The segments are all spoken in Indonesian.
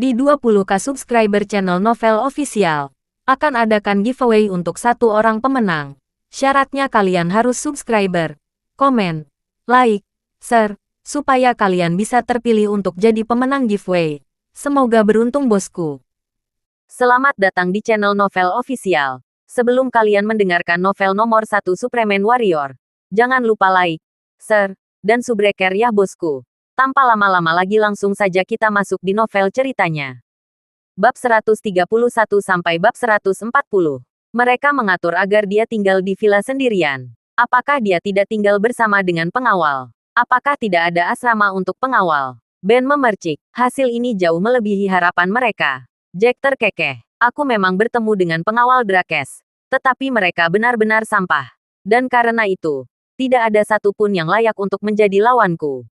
Di 20k subscriber channel Novel Official, akan adakan giveaway untuk satu orang pemenang. Syaratnya kalian harus subscriber, komen, like, share, supaya kalian bisa terpilih untuk jadi pemenang giveaway. Semoga beruntung bosku. Selamat datang di channel Novel Official. Sebelum kalian mendengarkan novel nomor 1 Superman Warrior, jangan lupa like, share, dan subbreaker ya bosku. Tanpa lama-lama lagi langsung saja kita masuk di novel ceritanya. Bab 131 sampai bab 140. Mereka mengatur agar dia tinggal di villa sendirian. Apakah dia tidak tinggal bersama dengan pengawal? Apakah tidak ada asrama untuk pengawal? Ben memercik. Hasil ini jauh melebihi harapan mereka. Jack terkekeh. Aku memang bertemu dengan pengawal Drakes. Tetapi mereka benar-benar sampah. Dan karena itu, tidak ada satupun yang layak untuk menjadi lawanku.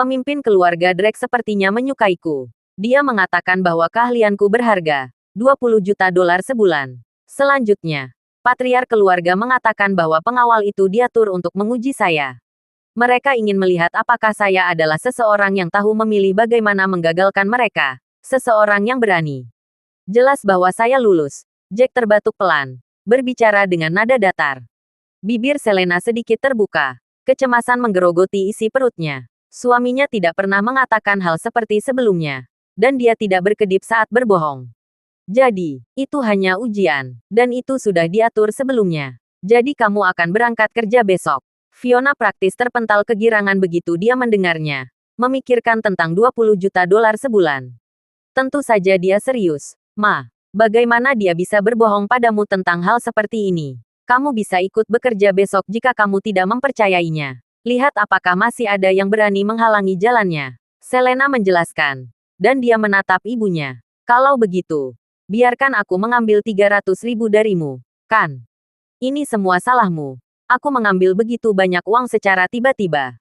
Pemimpin keluarga Drake sepertinya menyukaiku. Dia mengatakan bahwa keahlianku berharga, $20 juta sebulan. Selanjutnya, patriark keluarga mengatakan bahwa pengawal itu diatur untuk menguji saya. Mereka ingin melihat apakah saya adalah seseorang yang tahu memilih bagaimana menggagalkan mereka, seseorang yang berani. Jelas bahwa saya lulus. Jack terbatuk pelan, berbicara dengan nada datar. Bibir Selena sedikit terbuka. Kecemasan menggerogoti isi perutnya. Suaminya tidak pernah mengatakan hal seperti sebelumnya. Dan dia tidak berkedip saat berbohong. Jadi, itu hanya ujian. Dan itu sudah diatur sebelumnya. Jadi kamu akan berangkat kerja besok. Fiona praktis terpental kegirangan begitu dia mendengarnya. Memikirkan tentang $20 juta sebulan. Tentu saja dia serius. Ma, bagaimana dia bisa berbohong padamu tentang hal seperti ini? Kamu bisa ikut bekerja besok jika kamu tidak mempercayainya. Lihat apakah masih ada yang berani menghalangi jalannya. Selena menjelaskan. Dan dia menatap ibunya. Kalau begitu, biarkan aku mengambil 300.000 darimu, kan? Ini semua salahmu. Aku mengambil begitu banyak uang secara tiba-tiba.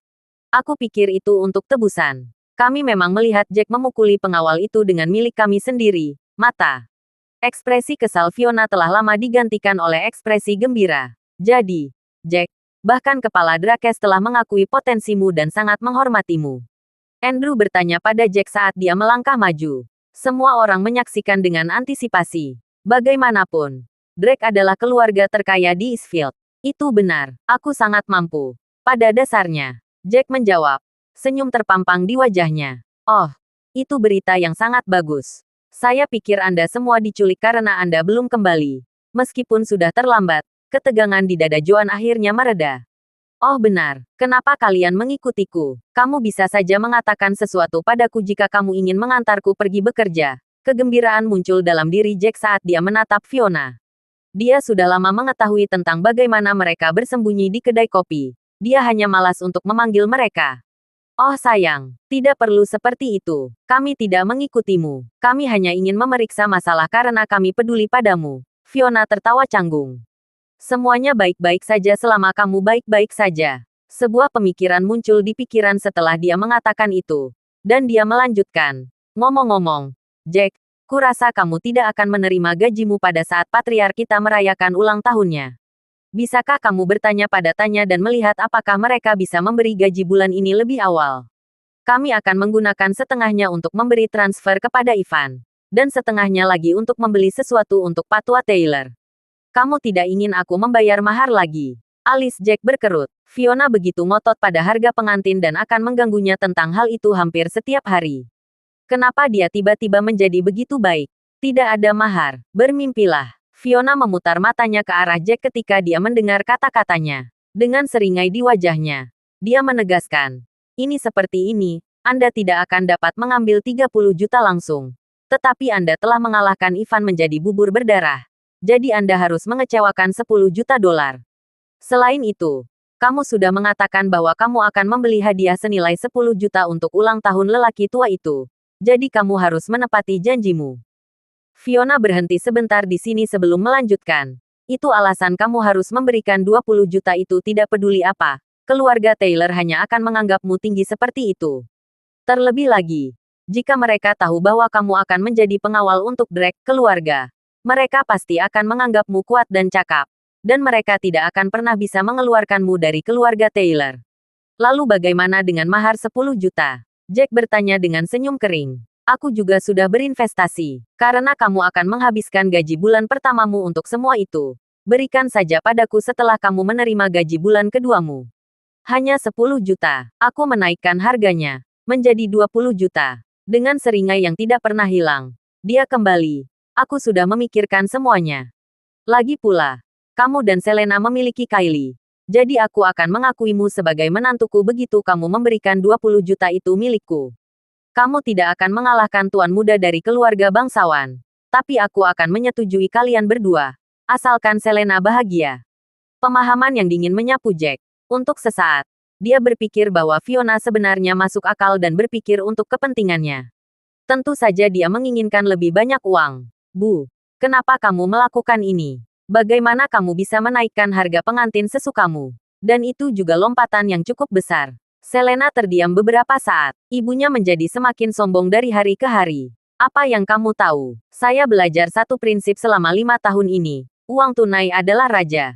Aku pikir itu untuk tebusan. Kami memang melihat Jack memukuli pengawal itu dengan milik kami sendiri, mata. Ekspresi kesal Fiona telah lama digantikan oleh ekspresi gembira. Jadi, Jack, bahkan kepala Drakes telah mengakui potensimu dan sangat menghormatimu. Andrew bertanya pada Jack saat dia melangkah maju. Semua orang menyaksikan dengan antisipasi. Bagaimanapun, Drake adalah keluarga terkaya di Eastfield. Itu benar, aku sangat mampu. Pada dasarnya, Jack menjawab. Senyum terpampang di wajahnya. Oh, itu berita yang sangat bagus. Saya pikir Anda semua diculik karena Anda belum kembali. Meskipun sudah terlambat, ketegangan di dada Joan akhirnya mereda. Oh benar, kenapa kalian mengikutiku? Kamu bisa saja mengatakan sesuatu padaku jika kamu ingin mengantarku pergi bekerja. Kegembiraan muncul dalam diri Jack saat dia menatap Fiona. Dia sudah lama mengetahui tentang bagaimana mereka bersembunyi di kedai kopi. Dia hanya malas untuk memanggil mereka. Oh sayang, tidak perlu seperti itu. Kami tidak mengikutimu. Kami hanya ingin memeriksa masalah karena kami peduli padamu. Fiona tertawa canggung. Semuanya baik-baik saja selama kamu baik-baik saja. Sebuah pemikiran muncul di pikiran setelah dia mengatakan itu. Dan dia melanjutkan. Ngomong-ngomong, Jack, kurasa kamu tidak akan menerima gajimu pada saat patriark kita merayakan ulang tahunnya. Bisakah kamu bertanya pada Tanya dan melihat apakah mereka bisa memberi gaji bulan ini lebih awal? Kami akan menggunakan setengahnya untuk memberi transfer kepada Ivan. Dan setengahnya lagi untuk membeli sesuatu untuk Patwa Taylor. Kamu tidak ingin aku membayar mahar lagi. Alis Jack berkerut. Fiona begitu ngotot pada harga pengantin dan akan mengganggunya tentang hal itu hampir setiap hari. Kenapa dia tiba-tiba menjadi begitu baik? Tidak ada mahar. Bermimpilah. Fiona memutar matanya ke arah Jack ketika dia mendengar kata-katanya. Dengan seringai di wajahnya. Dia menegaskan. Ini seperti ini, Anda tidak akan dapat mengambil 30 juta langsung. Tetapi Anda telah mengalahkan Ivan menjadi bubur berdarah. Jadi Anda harus mengecewakan $10 juta. Selain itu, kamu sudah mengatakan bahwa kamu akan membeli hadiah senilai 10 juta untuk ulang tahun lelaki tua itu. Jadi kamu harus menepati janjimu. Fiona berhenti sebentar di sini sebelum melanjutkan. Itu alasan kamu harus memberikan 20 juta itu tidak peduli apa. Keluarga Taylor hanya akan menganggapmu tinggi seperti itu. Terlebih lagi, jika mereka tahu bahwa kamu akan menjadi pengawal untuk Drake, keluarga. Mereka pasti akan menganggapmu kuat dan cakap. Dan mereka tidak akan pernah bisa mengeluarkanmu dari keluarga Taylor. Lalu bagaimana dengan mahar 10 juta? Jack bertanya dengan senyum kering. Aku juga sudah berinvestasi. Karena kamu akan menghabiskan gaji bulan pertamamu untuk semua itu. Berikan saja padaku setelah kamu menerima gaji bulan keduamu. Hanya 10 juta. Aku menaikkan harganya menjadi 20 juta. Dengan seringai yang tidak pernah hilang. Dia kembali. Aku sudah memikirkan semuanya. Lagi pula, kamu dan Selena memiliki Kylie. Jadi aku akan mengakuimu sebagai menantuku begitu kamu memberikan 20 juta itu milikku. Kamu tidak akan mengalahkan tuan muda dari keluarga bangsawan. Tapi aku akan menyetujui kalian berdua. Asalkan Selena bahagia. Pemahaman yang dingin menyapu Jack. Untuk sesaat, dia berpikir bahwa Fiona sebenarnya masuk akal dan berpikir untuk kepentingannya. Tentu saja dia menginginkan lebih banyak uang. Bu, kenapa kamu melakukan ini? Bagaimana kamu bisa menaikkan harga pengantin sesukamu? Dan itu juga lompatan yang cukup besar. Selena terdiam beberapa saat. Ibunya menjadi semakin sombong dari hari ke hari. Apa yang kamu tahu? Saya belajar satu prinsip selama 5 tahun ini. Uang tunai adalah raja.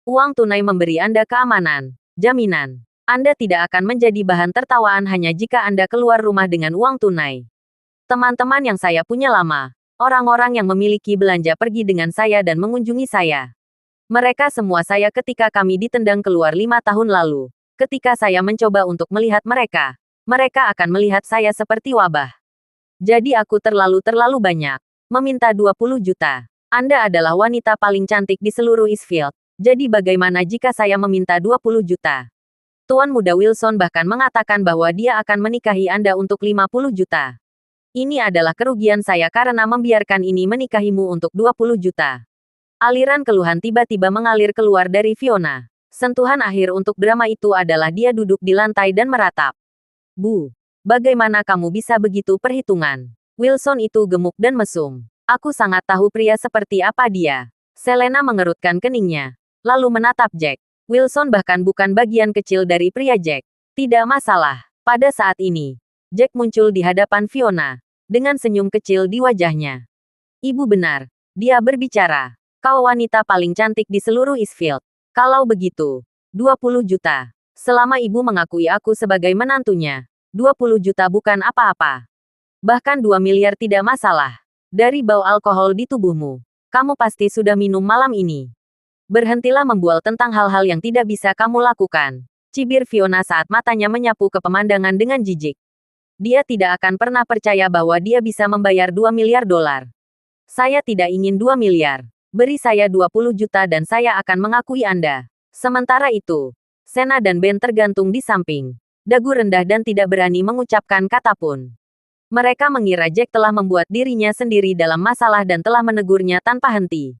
Uang tunai memberi Anda keamanan, jaminan. Anda tidak akan menjadi bahan tertawaan hanya jika Anda keluar rumah dengan uang tunai. Teman-teman yang saya punya lama, orang-orang yang memiliki belanja pergi dengan saya dan mengunjungi saya. Mereka semua saya ketika kami ditendang keluar 5 tahun lalu. Ketika saya mencoba untuk melihat mereka, mereka akan melihat saya seperti wabah. Jadi aku terlalu banyak. Meminta 20 juta. Anda adalah wanita paling cantik di seluruh Eastfield. Jadi bagaimana jika saya meminta 20 juta? Tuan muda Wilson bahkan mengatakan bahwa dia akan menikahi Anda untuk 50 juta. Ini adalah kerugian saya karena membiarkan ini menikahimu untuk 20 juta. Aliran keluhan tiba-tiba mengalir keluar dari Fiona. Sentuhan akhir untuk drama itu adalah dia duduk di lantai dan meratap. Bu, bagaimana kamu bisa begitu perhitungan? Wilson itu gemuk dan mesum. Aku sangat tahu pria seperti apa dia. Selena mengerutkan keningnya, lalu menatap Jack. Wilson bahkan bukan bagian kecil dari pria Jack. Tidak masalah. Pada saat ini, Jack muncul di hadapan Fiona, dengan senyum kecil di wajahnya. Ibu benar. Dia berbicara. Kau wanita paling cantik di seluruh Eastfield. Kalau begitu, 20 juta. Selama ibu mengakui aku sebagai menantunya, 20 juta bukan apa-apa. Bahkan 2 miliar tidak masalah. Dari bau alkohol di tubuhmu, kamu pasti sudah minum malam ini. Berhentilah membual tentang hal-hal yang tidak bisa kamu lakukan. Cibir Fiona saat matanya menyapu ke pemandangan dengan jijik. Dia tidak akan pernah percaya bahwa dia bisa membayar 2 miliar dolar. Saya tidak ingin 2 miliar. Beri saya 20 juta dan saya akan mengakui Anda. Sementara itu, Sena dan Ben tergantung di samping. Dagu rendah dan tidak berani mengucapkan kata pun. Mereka mengira Jack telah membuat dirinya sendiri dalam masalah dan telah menegurnya tanpa henti.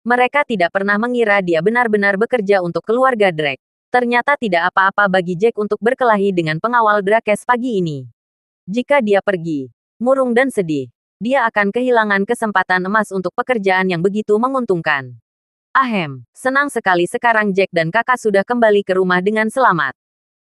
Mereka tidak pernah mengira dia benar-benar bekerja untuk keluarga Drake. Ternyata tidak apa-apa bagi Jack untuk berkelahi dengan pengawal Drakes pagi ini. Jika dia pergi, murung dan sedih, dia akan kehilangan kesempatan emas untuk pekerjaan yang begitu menguntungkan. Ahem, senang sekali sekarang Jack dan kakak sudah kembali ke rumah dengan selamat.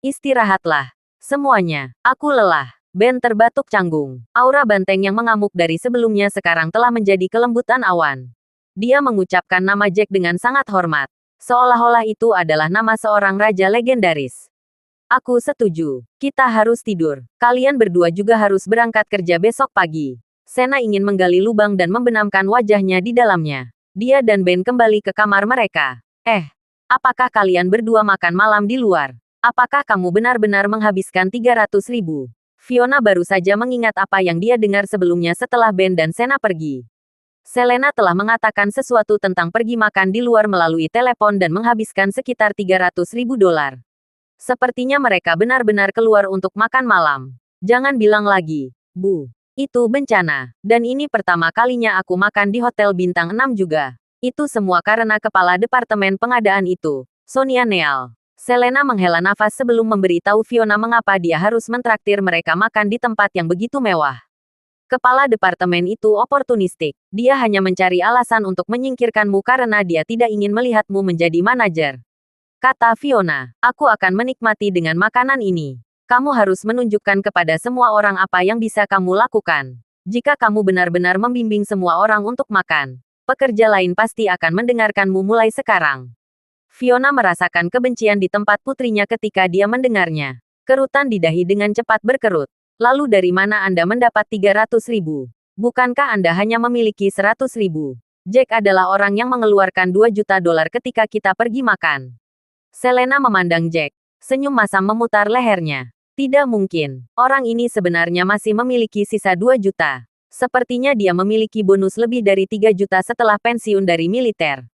Istirahatlah. Semuanya, aku lelah. Ben terbatuk canggung. Aura banteng yang mengamuk dari sebelumnya sekarang telah menjadi kelembutan awan. Dia mengucapkan nama Jack dengan sangat hormat. Seolah-olah itu adalah nama seorang raja legendaris. Aku setuju. Kita harus tidur. Kalian berdua juga harus berangkat kerja besok pagi. Sena ingin menggali lubang dan membenamkan wajahnya di dalamnya. Dia dan Ben kembali ke kamar mereka. Apakah kalian berdua makan malam di luar? Apakah kamu benar-benar menghabiskan 300 ribu? Fiona baru saja mengingat apa yang dia dengar sebelumnya setelah Ben dan Sena pergi. Selena telah mengatakan sesuatu tentang pergi makan di luar melalui telepon dan menghabiskan sekitar 300 ribu dolar. Sepertinya mereka benar-benar keluar untuk makan malam. Jangan bilang lagi, Bu. Itu bencana. Dan ini pertama kalinya aku makan di hotel bintang 6 juga. Itu semua karena kepala departemen pengadaan itu, Sonia Neal. Selena menghela nafas sebelum memberitahu Fiona mengapa dia harus mentraktir mereka makan di tempat yang begitu mewah. Kepala departemen itu oportunistik. Dia hanya mencari alasan untuk menyingkirkanmu karena dia tidak ingin melihatmu menjadi manajer. Kata Fiona, aku akan menikmati dengan makanan ini. Kamu harus menunjukkan kepada semua orang apa yang bisa kamu lakukan. Jika kamu benar-benar membimbing semua orang untuk makan, pekerja lain pasti akan mendengarkanmu mulai sekarang. Fiona merasakan kebencian di tempat putrinya ketika dia mendengarnya. Kerutan di dahi dengan cepat berkerut. Lalu dari mana Anda mendapat 300.000? Bukankah Anda hanya memiliki 100.000? Jack adalah orang yang mengeluarkan 2 juta dolar ketika kita pergi makan. Selena memandang Jack. Senyum masam memutar lehernya. Tidak mungkin. Orang ini sebenarnya masih memiliki sisa 2 juta. Sepertinya dia memiliki bonus lebih dari 3 juta setelah pensiun dari militer.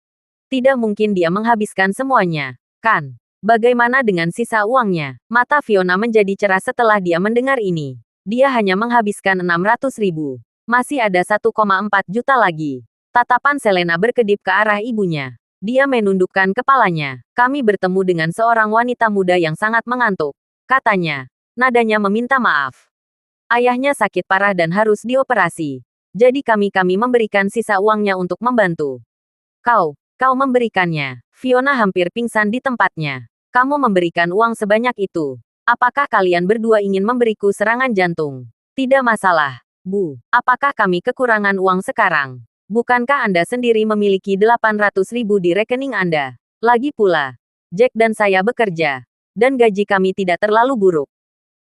Tidak mungkin dia menghabiskan semuanya, kan? Bagaimana dengan sisa uangnya? Mata Fiona menjadi cerah setelah dia mendengar ini. Dia hanya menghabiskan 600.000. Masih ada 1,4 juta lagi. Tatapan Selena berkedip ke arah ibunya. Dia menundukkan kepalanya. Kami bertemu dengan seorang wanita muda yang sangat mengantuk. Katanya. Nadanya meminta maaf. Ayahnya sakit parah dan harus dioperasi. Jadi kami memberikan sisa uangnya untuk membantu. Kau memberikannya. Fiona hampir pingsan di tempatnya. Kamu memberikan uang sebanyak itu. Apakah kalian berdua ingin memberiku serangan jantung? Tidak masalah, Bu. Apakah kami kekurangan uang sekarang? Bukankah Anda sendiri memiliki 800.000 di rekening Anda? Lagi pula, Jack dan saya bekerja. Dan gaji kami tidak terlalu buruk.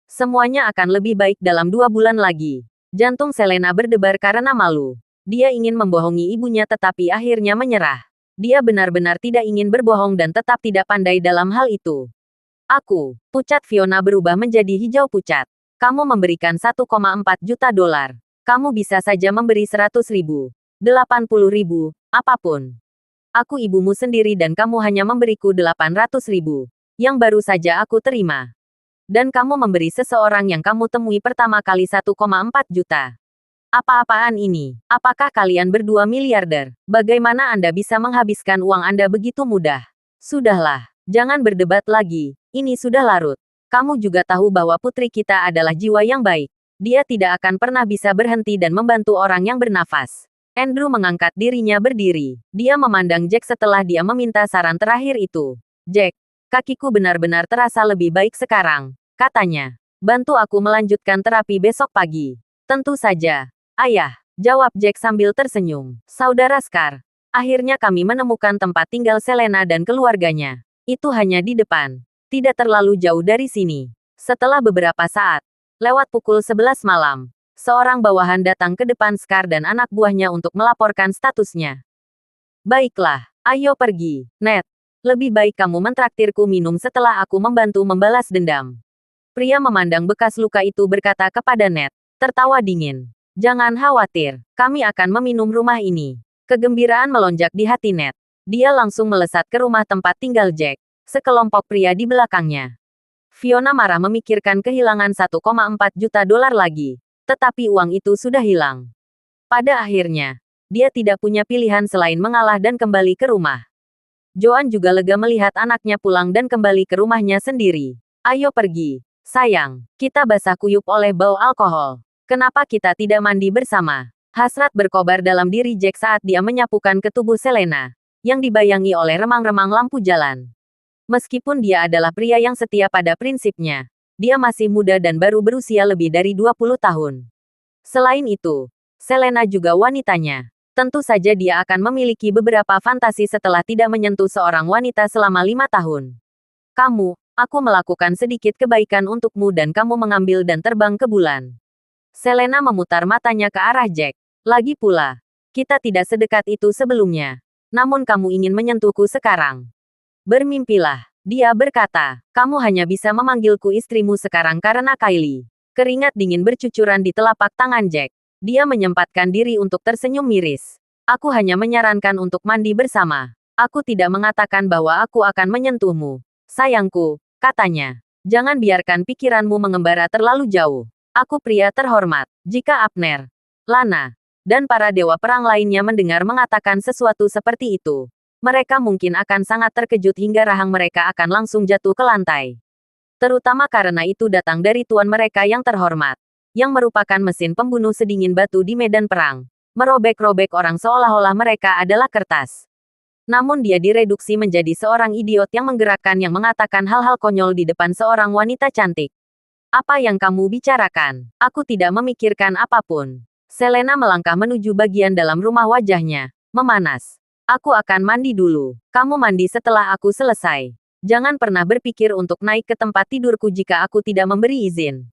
Semuanya akan lebih baik dalam 2 bulan lagi. Jantung Selena berdebar karena malu. Dia ingin membohongi ibunya tetapi akhirnya menyerah. Dia benar-benar tidak ingin berbohong dan tetap tidak pandai dalam hal itu. Pucat Fiona berubah menjadi hijau pucat. Kamu memberikan 1,4 juta dolar. Kamu bisa saja memberi 100.000, 80.000, apapun. Aku ibumu sendiri dan kamu hanya memberiku 800.000. Yang baru saja aku terima. Dan kamu memberi seseorang yang kamu temui pertama kali 1,4 juta. Apa-apaan ini? Apakah kalian berdua miliarder? Bagaimana Anda bisa menghabiskan uang Anda begitu mudah? Sudahlah, jangan berdebat lagi. Ini sudah larut. Kamu juga tahu bahwa putri kita adalah jiwa yang baik. Dia tidak akan pernah bisa berhenti dan membantu orang yang bernafas. Andrew mengangkat dirinya berdiri. Dia memandang Jack setelah dia meminta saran terakhir itu. Jack, kakiku benar-benar terasa lebih baik sekarang, katanya. Bantu aku melanjutkan terapi besok pagi. Tentu saja. Ayah, jawab Jack sambil tersenyum. Saudara Scar. Akhirnya kami menemukan tempat tinggal Selena dan keluarganya. Itu hanya di depan. Tidak terlalu jauh dari sini. Setelah beberapa saat, lewat pukul 11 malam, seorang bawahan datang ke depan Scar dan anak buahnya untuk melaporkan statusnya. Baiklah, ayo pergi, Ned. Lebih baik kamu mentraktirku minum setelah aku membantu membalas dendam. Pria memandang bekas luka itu berkata kepada Ned, tertawa dingin. Jangan khawatir, kami akan meminum rumah ini. Kegembiraan melonjak di hati Ned. Dia langsung melesat ke rumah tempat tinggal Jack. Sekelompok pria di belakangnya. Fiona marah memikirkan kehilangan 1,4 juta dolar lagi. Tetapi uang itu sudah hilang. Pada akhirnya, dia tidak punya pilihan selain mengalah dan kembali ke rumah. Joan juga lega melihat anaknya pulang dan kembali ke rumahnya sendiri. Ayo pergi, sayang. Kita basah kuyup oleh bau alkohol. Kenapa kita tidak mandi bersama? Hasrat berkobar dalam diri Jack saat dia menyapukan ke tubuh Selena, yang dibayangi oleh remang-remang lampu jalan. Meskipun dia adalah pria yang setia pada prinsipnya, dia masih muda dan baru berusia lebih dari 20 tahun. Selain itu, Selena juga wanitanya. Tentu saja dia akan memiliki beberapa fantasi setelah tidak menyentuh seorang wanita selama 5 tahun. Aku melakukan sedikit kebaikan untukmu dan kamu mengambil dan terbang ke bulan. Selena memutar matanya ke arah Jack. Lagi pula, kita tidak sedekat itu sebelumnya. Namun kamu ingin menyentuhku sekarang. Bermimpilah, dia berkata. Kamu hanya bisa memanggilku istrimu sekarang karena Kylie. Keringat dingin bercucuran di telapak tangan Jack. Dia menyempatkan diri untuk tersenyum miris. Aku hanya menyarankan untuk mandi bersama. Aku tidak mengatakan bahwa aku akan menyentuhmu. Sayangku, katanya. Jangan biarkan pikiranmu mengembara terlalu jauh. Aku pria terhormat. Jika Abner, Lana, dan para dewa perang lainnya mendengar mengatakan sesuatu seperti itu, mereka mungkin akan sangat terkejut hingga rahang mereka akan langsung jatuh ke lantai. Terutama karena itu datang dari tuan mereka yang terhormat, yang merupakan mesin pembunuh sedingin batu di medan perang, merobek-robek orang seolah-olah mereka adalah kertas. Namun dia direduksi menjadi seorang idiot yang menggerakkan yang mengatakan hal-hal konyol di depan seorang wanita cantik. Apa yang kamu bicarakan? Aku tidak memikirkan apapun. Selena melangkah menuju bagian dalam rumah wajahnya memanas. Aku akan mandi dulu. Kamu mandi setelah aku selesai. Jangan pernah berpikir untuk naik ke tempat tidurku jika aku tidak memberi izin.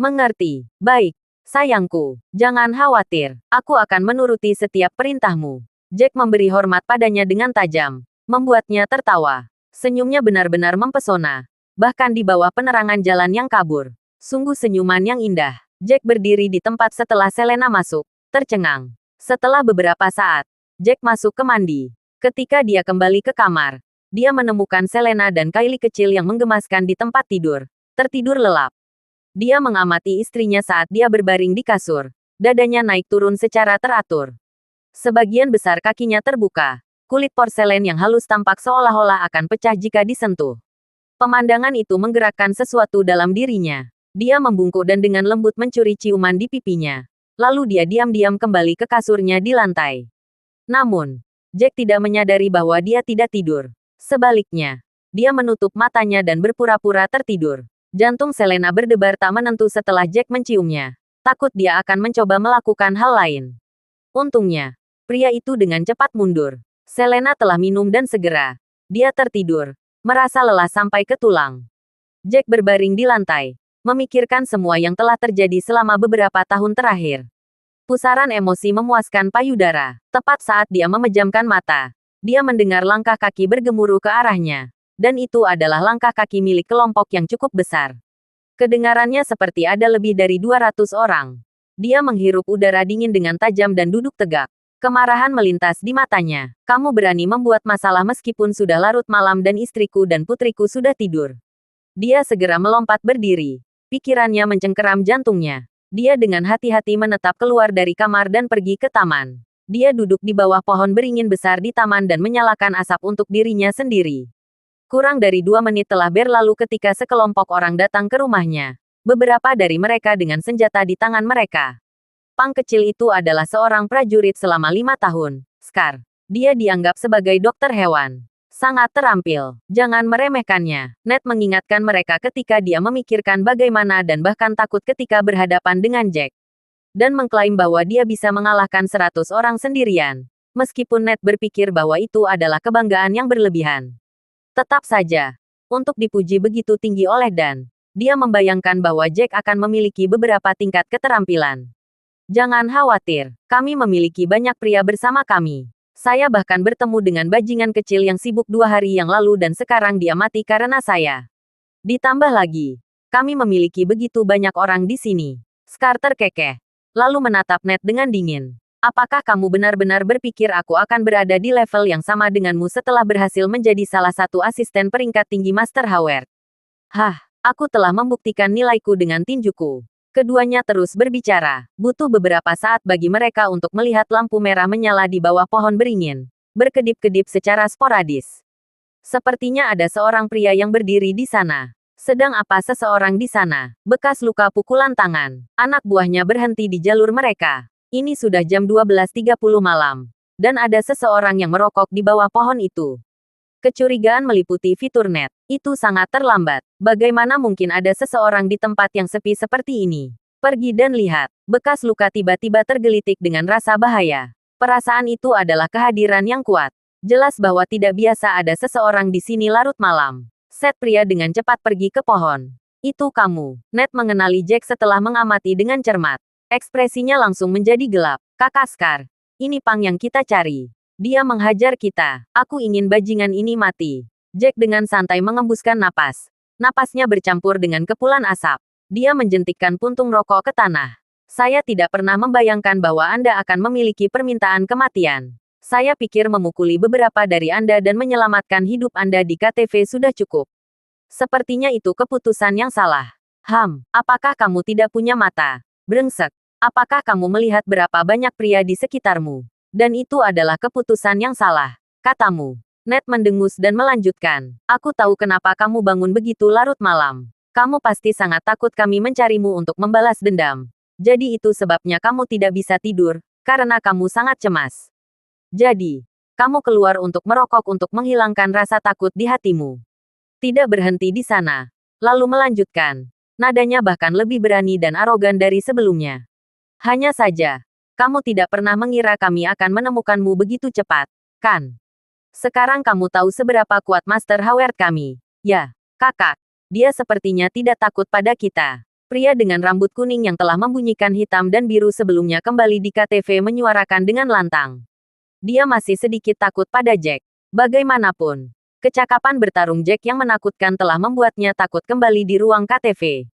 Mengerti. Baik, sayangku. Jangan khawatir. Aku akan menuruti setiap perintahmu. Jack memberi hormat padanya dengan tajam, membuatnya tertawa. Senyumnya benar-benar mempesona. Bahkan di bawah penerangan jalan yang kabur. Sungguh senyuman yang indah. Jack berdiri di tempat setelah Selena masuk, tercengang. Setelah beberapa saat, Jack masuk ke mandi. Ketika dia kembali ke kamar, dia menemukan Selena dan Kylie kecil yang menggemaskan di tempat tidur, tertidur lelap. Dia mengamati istrinya saat dia berbaring di kasur. Dadanya naik turun secara teratur. Sebagian besar kakinya terbuka. Kulit porselen yang halus tampak seolah-olah akan pecah jika disentuh. Pemandangan itu menggerakkan sesuatu dalam dirinya. Dia membungkuk dan dengan lembut mencuri ciuman di pipinya. Lalu dia diam-diam kembali ke kasurnya di lantai. Namun, Jack tidak menyadari bahwa dia tidak tidur. Sebaliknya, dia menutup matanya dan berpura-pura tertidur. Jantung Selena berdebar tak menentu setelah Jack menciumnya. Takut dia akan mencoba melakukan hal lain. Untungnya, pria itu dengan cepat mundur. Selena telah minum dan segera dia tertidur, merasa lelah sampai ke tulang. Jack berbaring di lantai, memikirkan semua yang telah terjadi selama beberapa tahun terakhir. Pusaran emosi memuaskan payudara. Tepat saat dia memejamkan mata, dia mendengar langkah kaki bergemuruh ke arahnya. Dan itu adalah langkah kaki milik kelompok yang cukup besar. Kedengarannya seperti ada lebih dari 200 orang. Dia menghirup udara dingin dengan tajam dan duduk tegak. Kemarahan melintas di matanya. Kamu berani membuat masalah meskipun sudah larut malam dan istriku dan putriku sudah tidur. Dia segera melompat berdiri. Pikirannya mencengkeram jantungnya. Dia dengan hati-hati menetap keluar dari kamar dan pergi ke taman. Dia duduk di bawah pohon beringin besar di taman dan menyalakan asap untuk dirinya sendiri. Kurang dari 2 menit telah berlalu ketika sekelompok orang datang ke rumahnya. Beberapa dari mereka dengan senjata di tangan mereka. Pang kecil itu adalah seorang prajurit selama 5 tahun, Scar. Dia dianggap sebagai dokter hewan. Sangat terampil. Jangan meremehkannya. Ned mengingatkan mereka ketika dia memikirkan bagaimana dan bahkan takut ketika berhadapan dengan Jack. Dan mengklaim bahwa dia bisa mengalahkan 100 orang sendirian. Meskipun Ned berpikir bahwa itu adalah kebanggaan yang berlebihan. Tetap saja, untuk dipuji begitu tinggi oleh Dan, dia membayangkan bahwa Jack akan memiliki beberapa tingkat keterampilan. Jangan khawatir, kami memiliki banyak pria bersama kami. Saya bahkan bertemu dengan bajingan kecil yang sibuk 2 hari yang lalu dan sekarang dia mati karena saya. Ditambah lagi, kami memiliki begitu banyak orang di sini. Scar terkekeh, lalu menatap Ned dengan dingin. Apakah kamu benar-benar berpikir aku akan berada di level yang sama denganmu setelah berhasil menjadi salah satu asisten peringkat tinggi Master Howard? Hah, aku telah membuktikan nilaiku dengan tinjuku. Keduanya terus berbicara. Butuh beberapa saat bagi mereka untuk melihat lampu merah menyala di bawah pohon beringin. Berkedip-kedip secara sporadis. Sepertinya ada seorang pria yang berdiri di sana. Sedang apa seseorang di sana? Bekas luka pukulan tangan. Anak buahnya berhenti di jalur mereka. Ini sudah jam 12.30 malam. Dan ada seseorang yang merokok di bawah pohon itu. Kecurigaan meliputi fitur Ned. Itu sangat terlambat. Bagaimana mungkin ada seseorang di tempat yang sepi seperti ini? Pergi dan lihat. Bekas luka tiba-tiba tergelitik dengan rasa bahaya. Perasaan itu adalah kehadiran yang kuat. Jelas bahwa tidak biasa ada seseorang di sini larut malam. Set pria dengan cepat pergi ke pohon. Itu kamu. Ned mengenali Jack setelah mengamati dengan cermat. Ekspresinya langsung menjadi gelap. Kakak Scar. Ini Pang yang kita cari. Dia menghajar kita. Aku ingin bajingan ini mati. Jack dengan santai mengembuskan napas. Napasnya bercampur dengan kepulan asap. Dia menjentikkan puntung rokok ke tanah. Saya tidak pernah membayangkan bahwa Anda akan memiliki permintaan kematian. Saya pikir memukuli beberapa dari Anda dan menyelamatkan hidup Anda di KTV sudah cukup. Sepertinya itu keputusan yang salah. Apakah kamu tidak punya mata? Brengsek. Apakah kamu melihat berapa banyak pria di sekitarmu? Dan itu adalah keputusan yang salah, katamu. Ned mendengus dan melanjutkan. Aku tahu kenapa kamu bangun begitu larut malam. Kamu pasti sangat takut kami mencarimu untuk membalas dendam. Jadi itu sebabnya kamu tidak bisa tidur, karena kamu sangat cemas. Jadi, kamu keluar untuk merokok untuk menghilangkan rasa takut di hatimu. Tidak berhenti di sana. Lalu melanjutkan. Nadanya bahkan lebih berani dan arogan dari sebelumnya. Hanya saja, kamu tidak pernah mengira kami akan menemukanmu begitu cepat, kan? Sekarang kamu tahu seberapa kuat Master Howard kami. Ya, kakak. Dia sepertinya tidak takut pada kita. Pria dengan rambut kuning yang telah membunyikan hitam dan biru sebelumnya kembali di KTV menyuarakan dengan lantang. Dia masih sedikit takut pada Jack. Bagaimanapun, kecakapan bertarung Jack yang menakutkan telah membuatnya takut kembali di ruang KTV.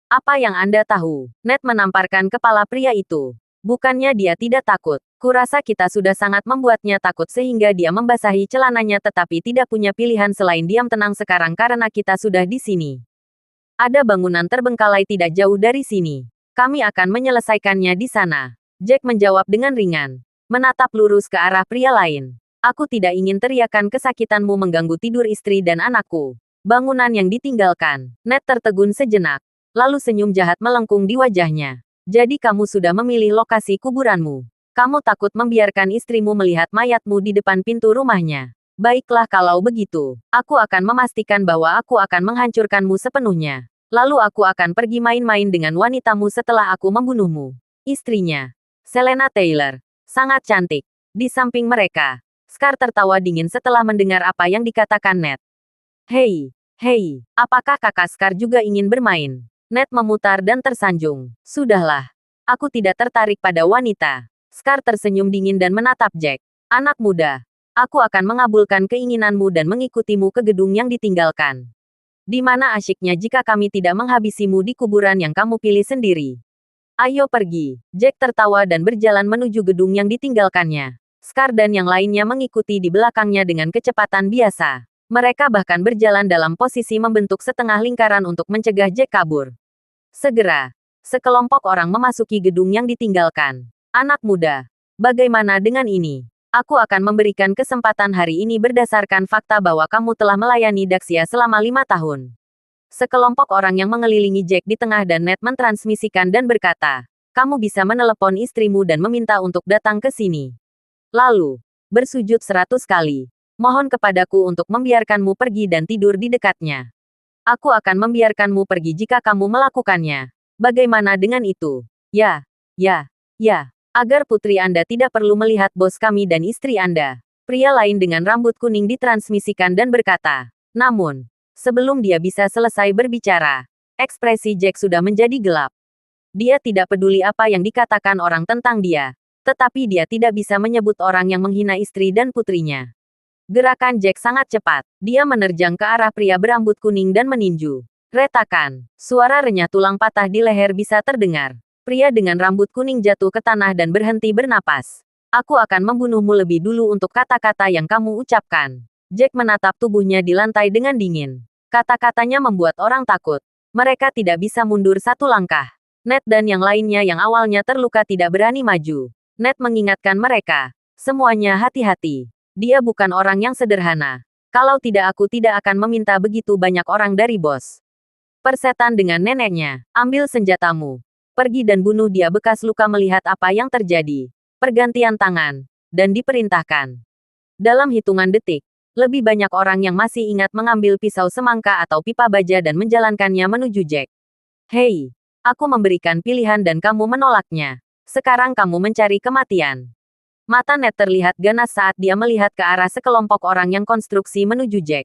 Apa yang Anda tahu? Ned menamparkan kepala pria itu. Bukannya dia tidak takut. Kurasa kita sudah sangat membuatnya takut sehingga dia membasahi celananya tetapi tidak punya pilihan selain diam tenang sekarang karena kita sudah di sini. Ada bangunan terbengkalai tidak jauh dari sini. Kami akan menyelesaikannya di sana. Jack menjawab dengan ringan. Menatap lurus ke arah pria lain. Aku tidak ingin teriakan kesakitanmu mengganggu tidur istri dan anakku. Bangunan yang ditinggalkan. Ned tertegun sejenak. Lalu senyum jahat melengkung di wajahnya. Jadi kamu sudah memilih lokasi kuburanmu. Kamu takut membiarkan istrimu melihat mayatmu di depan pintu rumahnya. Baiklah kalau begitu, aku akan memastikan bahwa aku akan menghancurkanmu sepenuhnya. Lalu aku akan pergi main-main dengan wanitamu setelah aku membunuhmu. Istrinya, Selena Taylor, sangat cantik. Di samping mereka, Scar tertawa dingin setelah mendengar apa yang dikatakan Ned. Hei, apakah kakak Scar juga ingin bermain? Ned memutar dan tersanjung. Sudahlah, aku tidak tertarik pada wanita. Scar tersenyum dingin dan menatap Jack. Anak muda. Aku akan mengabulkan keinginanmu dan mengikutimu ke gedung yang ditinggalkan. Di mana asyiknya jika kami tidak menghabisimu di kuburan yang kamu pilih sendiri. Ayo pergi. Jack tertawa dan berjalan menuju gedung yang ditinggalkannya. Scar dan yang lainnya mengikuti di belakangnya dengan kecepatan biasa. Mereka bahkan berjalan dalam posisi membentuk setengah lingkaran untuk mencegah Jack kabur. Segera, sekelompok orang memasuki gedung yang ditinggalkan. Anak muda, bagaimana dengan ini? Aku akan memberikan kesempatan hari ini berdasarkan fakta bahwa kamu telah melayani Daxia selama 5 tahun. Sekelompok orang yang mengelilingi Jack di tengah dan Ned mentransmisikan dan berkata, kamu bisa menelepon istrimu dan meminta untuk datang ke sini. Lalu, bersujud 100 kali. Mohon kepadaku untuk membiarkanmu pergi dan tidur di dekatnya. Aku akan membiarkanmu pergi jika kamu melakukannya. Bagaimana dengan itu? Ya. Agar putri Anda tidak perlu melihat bos kami dan istri Anda. Pria lain dengan rambut kuning ditransmisikan dan berkata. Namun, sebelum dia bisa selesai berbicara, ekspresi Jack sudah menjadi gelap. Dia tidak peduli apa yang dikatakan orang tentang dia, tetapi dia tidak bisa menyebut orang yang menghina istri dan putrinya. Gerakan Jack sangat cepat. Dia menerjang ke arah pria berambut kuning dan meninju. Retakan. Suara renyah tulang patah di leher bisa terdengar. Pria dengan rambut kuning jatuh ke tanah dan berhenti bernapas. Aku akan membunuhmu lebih dulu untuk kata-kata yang kamu ucapkan. Jack menatap tubuhnya di lantai dengan dingin. Kata-katanya membuat orang takut. Mereka tidak bisa mundur satu langkah. Ned dan yang lainnya yang awalnya terluka tidak berani maju. Ned mengingatkan mereka. Semuanya hati-hati. Dia bukan orang yang sederhana. Kalau tidak aku tidak akan meminta begitu banyak orang dari bos. Persetan dengan neneknya. Ambil senjatamu. Pergi dan bunuh dia. Bekas luka melihat apa yang terjadi. Pergantian tangan. Dan diperintahkan. Dalam hitungan detik, lebih banyak orang yang masih ingat mengambil pisau semangka atau pipa baja dan menjalankannya menuju Jack. Hei, aku memberikan pilihan dan kamu menolaknya. Sekarang kamu mencari kematian. Mata Ned terlihat ganas saat dia melihat ke arah sekelompok orang yang konstruksi menuju Jack.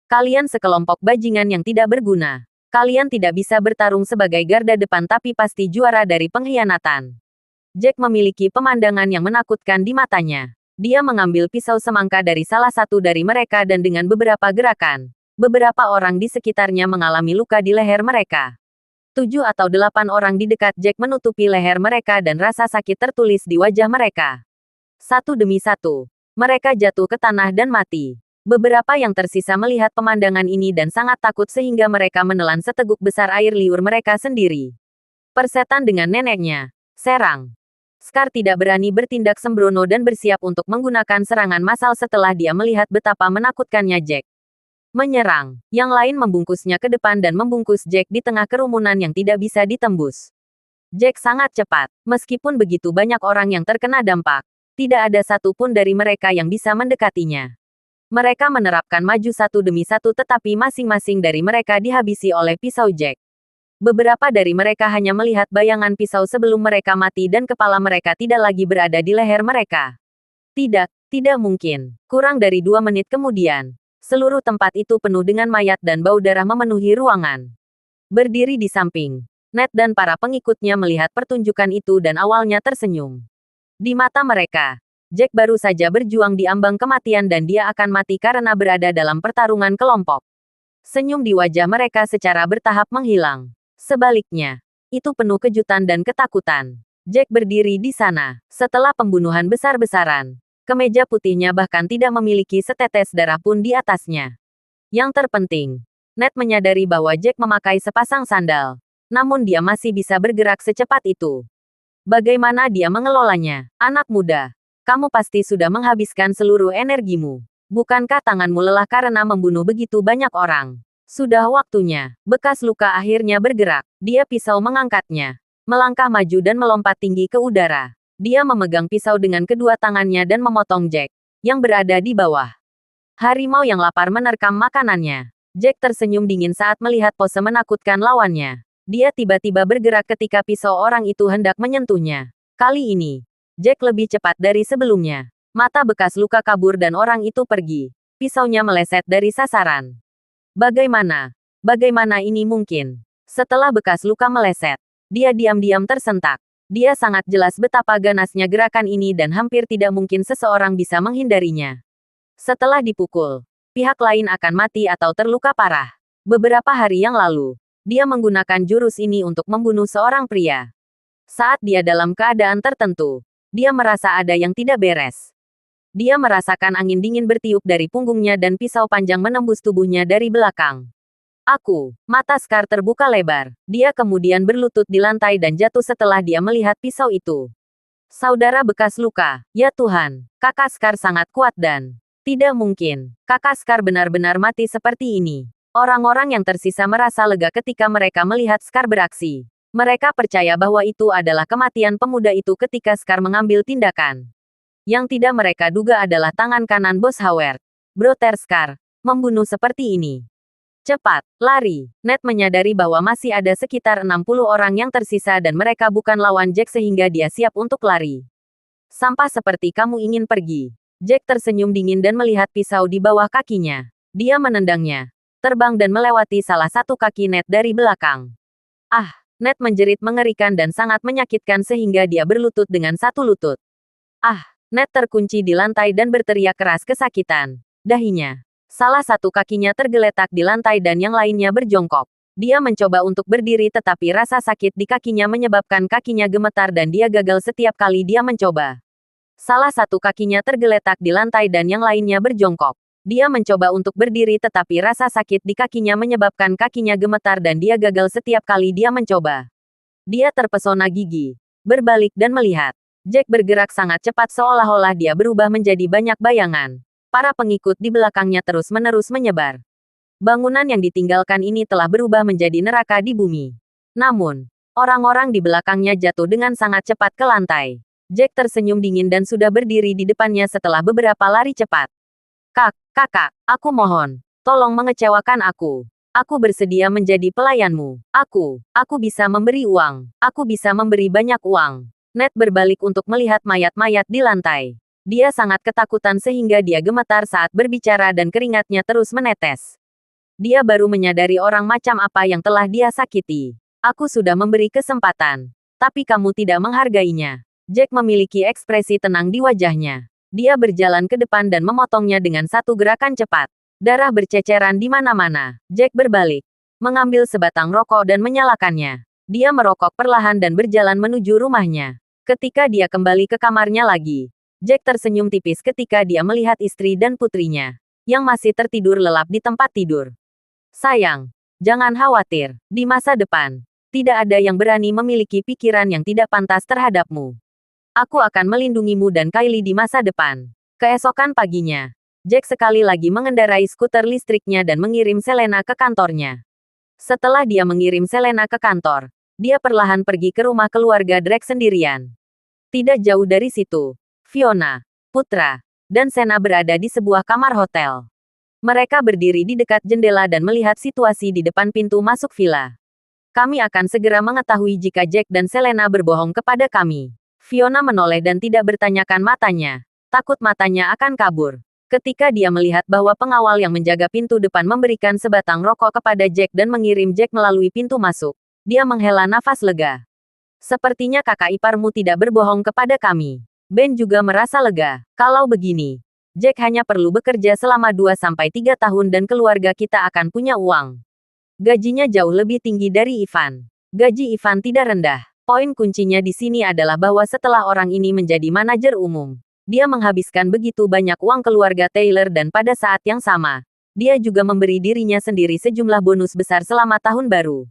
Kalian sekelompok bajingan yang tidak berguna. Kalian tidak bisa bertarung sebagai garda depan tapi pasti juara dari pengkhianatan. Jack memiliki pemandangan yang menakutkan di matanya. Dia mengambil pisau semangka dari salah satu dari mereka dan dengan beberapa gerakan, beberapa orang di sekitarnya mengalami luka di leher mereka. 7 atau 8 orang di dekat Jack menutupi leher mereka dan rasa sakit tertulis di wajah mereka. Satu demi satu, mereka jatuh ke tanah dan mati. Beberapa yang tersisa melihat pemandangan ini dan sangat takut sehingga mereka menelan seteguk besar air liur mereka sendiri. Persetan dengan neneknya. Serang. Scar tidak berani bertindak sembrono dan bersiap untuk menggunakan serangan massal setelah dia melihat betapa menakutkannya Jack. Menyerang. Yang lain membungkusnya ke depan dan membungkus Jack di tengah kerumunan yang tidak bisa ditembus. Jack sangat cepat. Meskipun begitu banyak orang yang terkena dampak, tidak ada satupun dari mereka yang bisa mendekatinya. Mereka menerapkan maju satu demi satu tetapi masing-masing dari mereka dihabisi oleh pisau Jack. Beberapa dari mereka hanya melihat bayangan pisau sebelum mereka mati dan kepala mereka tidak lagi berada di leher mereka. Tidak mungkin. Kurang dari 2 menit kemudian, seluruh tempat itu penuh dengan mayat dan bau darah memenuhi ruangan. Berdiri di samping Ned dan para pengikutnya melihat pertunjukan itu dan awalnya tersenyum. Di mata mereka, Jack baru saja berjuang di ambang kematian dan dia akan mati karena berada dalam pertarungan kelompok. Senyum di wajah mereka secara bertahap menghilang. Sebaliknya, itu penuh kejutan dan ketakutan. Jack berdiri di sana, setelah pembunuhan besar-besaran. Kemeja putihnya bahkan tidak memiliki setetes darah pun di atasnya. Yang terpenting, Ned menyadari bahwa Jack memakai sepasang sandal. Namun dia masih bisa bergerak secepat itu. Bagaimana dia mengelolanya? Anak muda, kamu pasti sudah menghabiskan seluruh energimu. Bukankah tanganmu lelah karena membunuh begitu banyak orang? Sudah waktunya. Bekas luka akhirnya bergerak. Dia pisau mengangkatnya. Melangkah maju dan melompat tinggi ke udara. Dia memegang pisau dengan kedua tangannya dan memotong Jack, yang berada di bawah. Harimau yang lapar menerkam makanannya. Jack tersenyum dingin saat melihat pose menakutkan lawannya. Dia tiba-tiba bergerak ketika pisau orang itu hendak menyentuhnya. Kali ini, Jack lebih cepat dari sebelumnya. Mata bekas luka kabur dan orang itu pergi. Pisaunya meleset dari sasaran. Bagaimana? Bagaimana ini mungkin? Setelah bekas luka meleset, dia diam-diam tersentak. Dia sangat jelas betapa ganasnya gerakan ini dan hampir tidak mungkin seseorang bisa menghindarinya. Setelah dipukul, pihak lain akan mati atau terluka parah. Beberapa hari yang lalu, dia menggunakan jurus ini untuk membunuh seorang pria. Saat dia dalam keadaan tertentu, dia merasa ada yang tidak beres. Dia merasakan angin dingin bertiup dari punggungnya dan pisau panjang menembus tubuhnya dari belakang. Mata Scar terbuka lebar. Dia kemudian berlutut di lantai dan jatuh setelah dia melihat pisau itu. Saudara bekas luka, ya Tuhan, kakak Scar sangat kuat dan... Tidak mungkin, kakak Scar benar-benar mati seperti ini. Orang-orang yang tersisa merasa lega ketika mereka melihat Scar beraksi. Mereka percaya bahwa itu adalah kematian pemuda itu ketika Scar mengambil tindakan. Yang tidak mereka duga adalah tangan kanan Bos Howard, Brother Scar, membunuh seperti ini. Cepat, lari. Ned menyadari bahwa masih ada sekitar 60 orang yang tersisa dan mereka bukan lawan Jack sehingga dia siap untuk lari. Sampah seperti kamu ingin pergi. Jack tersenyum dingin dan melihat pisau di bawah kakinya. Dia menendangnya. Terbang dan melewati salah satu kaki Ned dari belakang. Ah, Ned menjerit mengerikan dan sangat menyakitkan sehingga dia berlutut dengan satu lutut. Ah, Ned terkunci di lantai dan berteriak keras kesakitan. Dahinya, salah satu kakinya tergeletak di lantai dan yang lainnya berjongkok. Dia mencoba untuk berdiri tetapi rasa sakit di kakinya menyebabkan kakinya gemetar dan dia gagal setiap kali dia mencoba. Salah satu kakinya tergeletak di lantai dan yang lainnya berjongkok. Dia mencoba untuk berdiri tetapi rasa sakit di kakinya menyebabkan kakinya gemetar dan dia gagal setiap kali dia mencoba. Dia terpesona gigi, berbalik dan melihat. Jack bergerak sangat cepat seolah-olah dia berubah menjadi banyak bayangan. Para pengikut di belakangnya terus-menerus menyebar. Bangunan yang ditinggalkan ini telah berubah menjadi neraka di bumi. Namun, orang-orang di belakangnya jatuh dengan sangat cepat ke lantai. Jack tersenyum dingin dan sudah berdiri di depannya setelah beberapa lari cepat. Kakak, aku mohon, tolong mengecewakan aku. Aku bersedia menjadi pelayanmu. Aku bisa memberi uang. Aku bisa memberi banyak uang. Ned berbalik untuk melihat mayat-mayat di lantai. Dia sangat ketakutan sehingga dia gemetar saat berbicara dan keringatnya terus menetes. Dia baru menyadari orang macam apa yang telah dia sakiti. Aku sudah memberi kesempatan. Tapi kamu tidak menghargainya. Jack memiliki ekspresi tenang di wajahnya. Dia berjalan ke depan dan memotongnya dengan satu gerakan cepat. Darah berceceran di mana-mana. Jack berbalik, mengambil sebatang rokok dan menyalakannya. Dia merokok perlahan dan berjalan menuju rumahnya. Ketika dia kembali ke kamarnya lagi, Jack tersenyum tipis ketika dia melihat istri dan putrinya, yang masih tertidur lelap di tempat tidur. Sayang, jangan khawatir. Di masa depan, tidak ada yang berani memiliki pikiran yang tidak pantas terhadapmu. Aku akan melindungimu dan Kylie di masa depan. Keesokan paginya, Jack sekali lagi mengendarai skuter listriknya dan mengirim Selena ke kantornya. Setelah dia mengirim Selena ke kantor, dia perlahan pergi ke rumah keluarga Drake sendirian. Tidak jauh dari situ, Fiona, Putra, dan Sena berada di sebuah kamar hotel. Mereka berdiri di dekat jendela dan melihat situasi di depan pintu masuk villa. Kami akan segera mengetahui jika Jack dan Selena berbohong kepada kami. Fiona menoleh dan tidak bertanyakan matanya. Takut matanya akan kabur. Ketika dia melihat bahwa pengawal yang menjaga pintu depan memberikan sebatang rokok kepada Jack dan mengirim Jack melalui pintu masuk, Dia menghela nafas lega. Sepertinya kakak iparmu tidak berbohong kepada kami. Ben juga merasa lega. Kalau begini, Jack hanya perlu bekerja selama 2-3 tahun dan keluarga kita akan punya uang. Gajinya jauh lebih tinggi dari Ivan. Gaji Ivan tidak rendah. Poin kuncinya di sini adalah bahwa setelah orang ini menjadi manajer umum, dia menghabiskan begitu banyak uang keluarga Taylor dan pada saat yang sama, dia juga memberi dirinya sendiri sejumlah bonus besar selama tahun baru.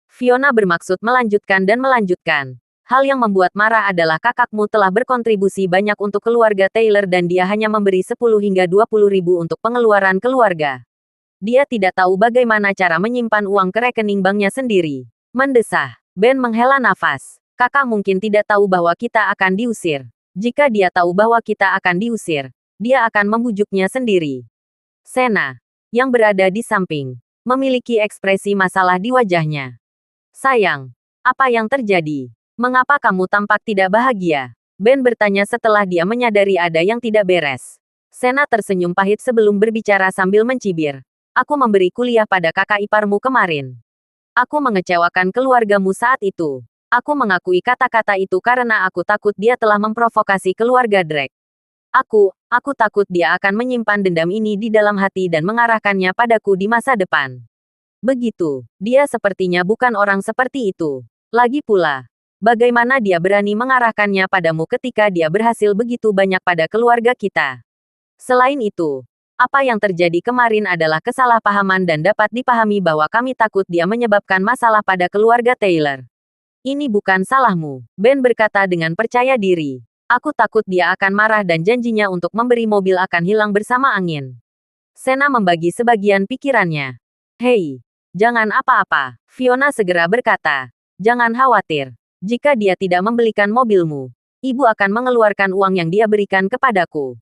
Fiona bermaksud melanjutkan dan melanjutkan. Hal yang membuat marah adalah kakakmu telah berkontribusi banyak untuk keluarga Taylor dan dia hanya memberi 10 hingga 20 ribu untuk pengeluaran keluarga. Dia tidak tahu bagaimana cara menyimpan uang ke rekening banknya sendiri. Mendesah. Ben menghela nafas. Kakak mungkin tidak tahu bahwa kita akan diusir. Jika dia tahu bahwa kita akan diusir, dia akan membujuknya sendiri. Sena, yang berada di samping, memiliki ekspresi masalah di wajahnya. Sayang, apa yang terjadi? Mengapa kamu tampak tidak bahagia? Ben bertanya setelah dia menyadari ada yang tidak beres. Sena tersenyum pahit sebelum berbicara sambil mencibir. Aku memberi kuliah pada kakak iparmu kemarin. Aku mengecewakan keluargamu saat itu. Aku mengakui kata-kata itu karena aku takut dia telah memprovokasi keluarga Drake. Aku takut dia akan menyimpan dendam ini di dalam hati dan mengarahkannya padaku di masa depan. Begitu, dia sepertinya bukan orang seperti itu. Lagi pula, bagaimana dia berani mengarahkannya padamu ketika dia berhasil begitu banyak pada keluarga kita? Selain itu, apa yang terjadi kemarin adalah kesalahpahaman dan dapat dipahami bahwa kami takut dia menyebabkan masalah pada keluarga Taylor. Ini bukan salahmu, Ben berkata dengan percaya diri. Aku takut dia akan marah dan janjinya untuk memberi mobil akan hilang bersama angin. Sena membagi sebagian pikirannya. Hei, jangan apa-apa, Fiona segera berkata. Jangan khawatir. Jika dia tidak membelikan mobilmu, ibu akan mengeluarkan uang yang dia berikan kepadaku.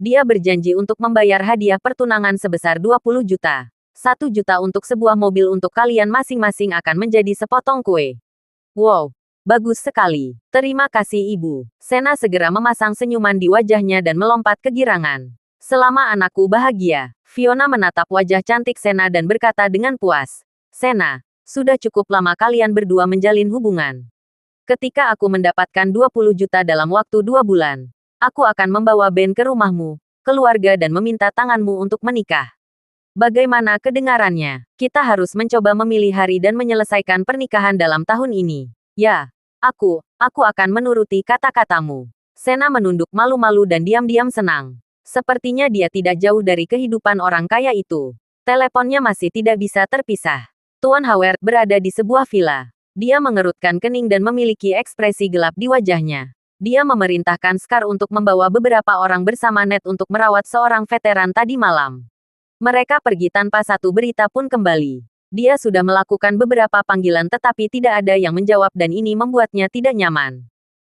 Dia berjanji untuk membayar hadiah pertunangan sebesar 20 juta. 1 juta untuk sebuah mobil untuk kalian masing-masing akan menjadi sepotong kue. Wow, bagus sekali. Terima kasih ibu. Sena segera memasang senyuman di wajahnya dan melompat kegirangan. Selama anakku bahagia, Fiona menatap wajah cantik Sena dan berkata dengan puas. Sena, sudah cukup lama kalian berdua menjalin hubungan. Ketika aku mendapatkan 20 juta dalam waktu 2 bulan, aku akan membawa Ben ke rumahmu, keluarga dan meminta tanganmu untuk menikah. Bagaimana kedengarannya? Kita harus mencoba memilih hari dan menyelesaikan pernikahan dalam tahun ini. Ya, aku akan menuruti kata-katamu. Sena menunduk malu-malu dan diam-diam senang. Sepertinya dia tidak jauh dari kehidupan orang kaya itu. Teleponnya masih tidak bisa terpisah. Tuan Howard berada di sebuah villa. Dia mengerutkan kening dan memiliki ekspresi gelap di wajahnya. Dia memerintahkan Scar untuk membawa beberapa orang bersama Ned untuk merawat seorang veteran tadi malam. Mereka pergi tanpa satu berita pun kembali. Dia sudah melakukan beberapa panggilan tetapi tidak ada yang menjawab dan ini membuatnya tidak nyaman.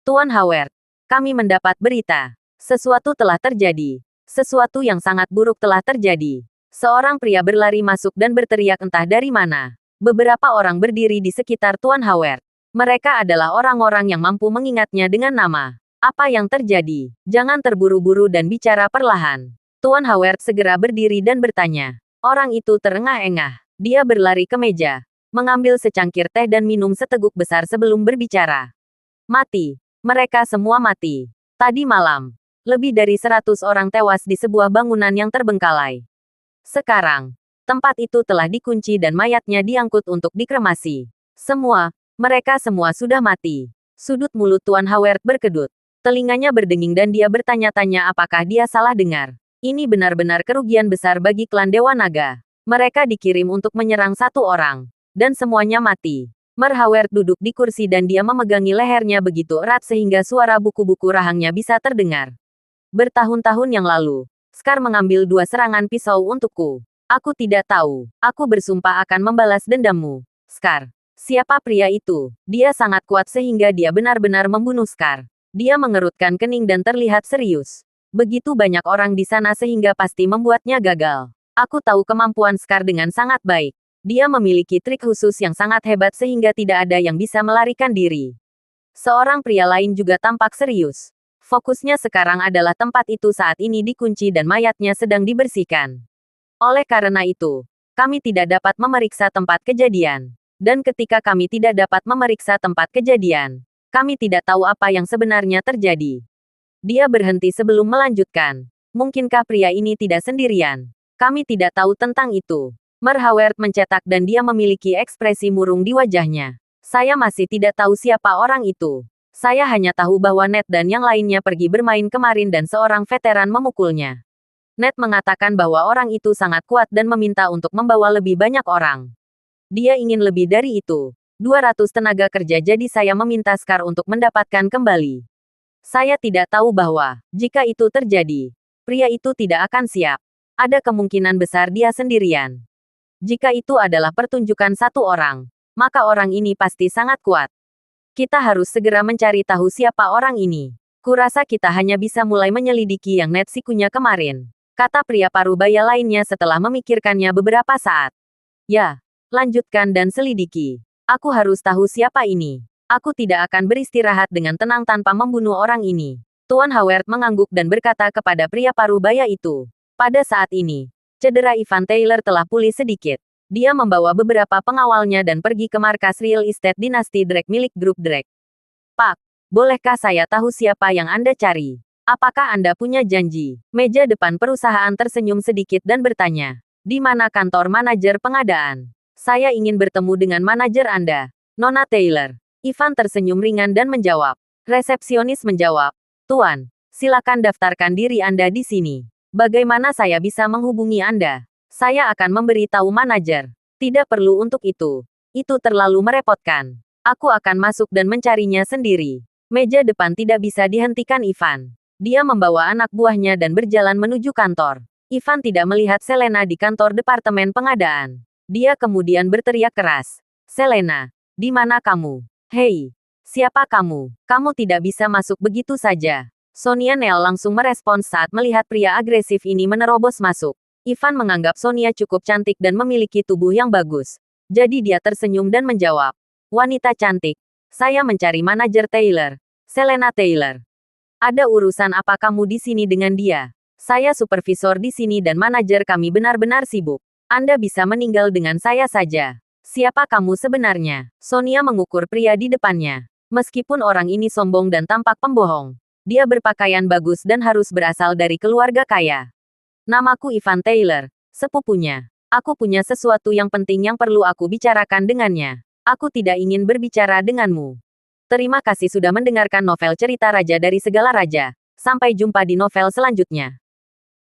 Tuan Howard, kami mendapat berita. Sesuatu telah terjadi. Sesuatu yang sangat buruk telah terjadi. Seorang pria berlari masuk dan berteriak entah dari mana. Beberapa orang berdiri di sekitar Tuan Howard. Mereka adalah orang-orang yang mampu mengingatnya dengan nama. Apa yang terjadi? Jangan terburu-buru dan bicara perlahan. Tuan Howard segera berdiri dan bertanya. Orang itu terengah-engah. Dia berlari ke meja, mengambil secangkir teh dan minum seteguk besar sebelum berbicara. Mati. Mereka semua mati. Tadi malam, lebih dari 100 orang tewas di sebuah bangunan yang terbengkalai. Sekarang, tempat itu telah dikunci dan mayatnya diangkut untuk dikremasi. Mereka semua sudah mati. Sudut mulut Tuan Howard berkedut. Telinganya berdenging dan dia bertanya-tanya apakah dia salah dengar. Ini benar-benar kerugian besar bagi klan Dewa Naga. Mereka dikirim untuk menyerang satu orang. Dan semuanya mati. Mer Howard duduk di kursi dan dia memegangi lehernya begitu erat sehingga suara buku-buku rahangnya bisa terdengar. Bertahun-tahun yang lalu, Scar mengambil 2 serangan pisau untukku. Aku tidak tahu. Aku bersumpah akan membalas dendammu. Scar. Siapa pria itu? Dia sangat kuat sehingga dia benar-benar membunuh Scar. Dia mengerutkan kening dan terlihat serius. Begitu banyak orang di sana sehingga pasti membuatnya gagal. Aku tahu kemampuan Scar dengan sangat baik. Dia memiliki trik khusus yang sangat hebat sehingga tidak ada yang bisa melarikan diri. Seorang pria lain juga tampak serius. Fokusnya sekarang adalah tempat itu saat ini dikunci dan mayatnya sedang dibersihkan. Oleh karena itu, kami tidak dapat memeriksa tempat kejadian. Dan ketika kami tidak dapat memeriksa tempat kejadian, kami tidak tahu apa yang sebenarnya terjadi. Dia berhenti sebelum melanjutkan. Mungkinkah pria ini tidak sendirian? Kami tidak tahu tentang itu. Merhawert mencetak dan dia memiliki ekspresi murung di wajahnya. Saya masih tidak tahu siapa orang itu. Saya hanya tahu bahwa Ned dan yang lainnya pergi bermain kemarin dan seorang veteran memukulnya. Ned mengatakan bahwa orang itu sangat kuat dan meminta untuk membawa lebih banyak orang. Dia ingin lebih dari itu. 200 tenaga kerja, jadi saya meminta Scar untuk mendapatkan kembali. Saya tidak tahu bahwa, jika itu terjadi, pria itu tidak akan siap. Ada kemungkinan besar dia sendirian. Jika itu adalah pertunjukan satu orang, maka orang ini pasti sangat kuat. Kita harus segera mencari tahu siapa orang ini. Kurasa kita hanya bisa mulai menyelidiki yang Ned sikunya kemarin, kata pria parubaya lainnya setelah memikirkannya beberapa saat. Ya. Lanjutkan dan selidiki. Aku harus tahu siapa ini. Aku tidak akan beristirahat dengan tenang tanpa membunuh orang ini. Tuan Howard mengangguk dan berkata kepada pria parubaya itu. Pada saat ini, cedera Ivan Taylor telah pulih sedikit. Dia membawa beberapa pengawalnya dan pergi ke markas real estate dinasti Drake milik grup Drake. Pak, bolehkah saya tahu siapa yang Anda cari? Apakah Anda punya janji? Meja depan perusahaan tersenyum sedikit dan bertanya. Di mana kantor manajer pengadaan? Saya ingin bertemu dengan manajer Anda, Nona Taylor. Ivan tersenyum ringan dan menjawab. Resepsionis menjawab, Tuan, silakan daftarkan diri Anda di sini. Bagaimana saya bisa menghubungi Anda? Saya akan memberi tahu manajer. Tidak perlu untuk itu. Itu terlalu merepotkan. Aku akan masuk dan mencarinya sendiri. Meja depan tidak bisa dihentikan Ivan. Dia membawa anak buahnya dan berjalan menuju kantor. Ivan tidak melihat Selena di kantor departemen pengadaan. Dia kemudian berteriak keras. Selena, di mana kamu? Hei, siapa kamu? Kamu tidak bisa masuk begitu saja. Sonia Neal langsung merespons saat melihat pria agresif ini menerobos masuk. Ivan menganggap Sonia cukup cantik dan memiliki tubuh yang bagus. Jadi dia tersenyum dan menjawab. Wanita cantik. Saya mencari manajer Taylor. Selena Taylor. Ada urusan apa kamu di sini dengan dia? Saya supervisor di sini dan manajer kami benar-benar sibuk. Anda bisa meninggal dengan saya saja. Siapa kamu sebenarnya? Sonia mengukur pria di depannya. Meskipun orang ini sombong dan tampak pembohong, dia berpakaian bagus dan harus berasal dari keluarga kaya. Namaku Ivan Taylor, sepupunya. Aku punya sesuatu yang penting yang perlu aku bicarakan dengannya. Aku tidak ingin berbicara denganmu. Terima kasih sudah mendengarkan novel Cerita Raja dari Segala Raja. Sampai jumpa di novel selanjutnya.